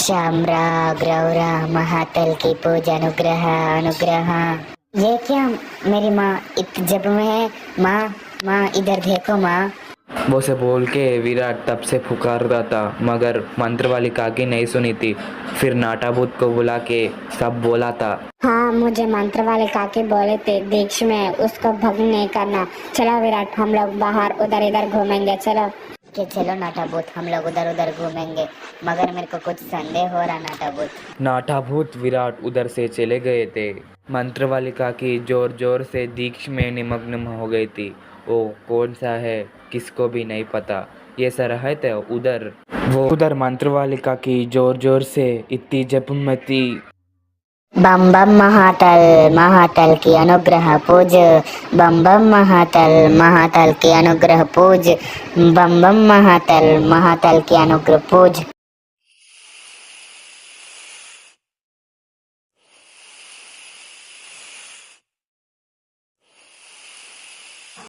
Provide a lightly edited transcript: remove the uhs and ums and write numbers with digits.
शामरा ग्रौरा महातल की पूज अनुग्रह अनुग्रह। ये क्या मेरी माँ इत जब में है। माँ माँ इधर देखो माँ। वो से बोल के विराट तब से पुकारता था मगर मंत्र वाली काकी नहीं सुनी थी। फिर नाटाभूत को बुला के सब बोला था। हाँ मुझे मंत्र वाले काके बोले थे दीक्ष में उसको भंग नहीं करना। चलो विराट हम लोग बाहर उधर इधर घूमेंगे चलो। कि चलो नाटाभूत हम लोग उधर उधर घूमेंगे मगर मेरे को कुछ संदेह हो रहा नाटाभूत। नाटाभूत विराट उधर से चले गए थे। मंत्र वाली काकी जोर जोर से दीक्ष में निमग्न हो गई थी। वो कौन सा है किसको भी नहीं पता। ये सरहद है उधर मंत्र वाली काकी जोर जोर से इतनी जपमती। बम बम महातल महातल की अनुग्रह पूज। बम बम महातल महातल की अनुग्रह पूज। बम बम महातल महातल की अनुग्रह पूज।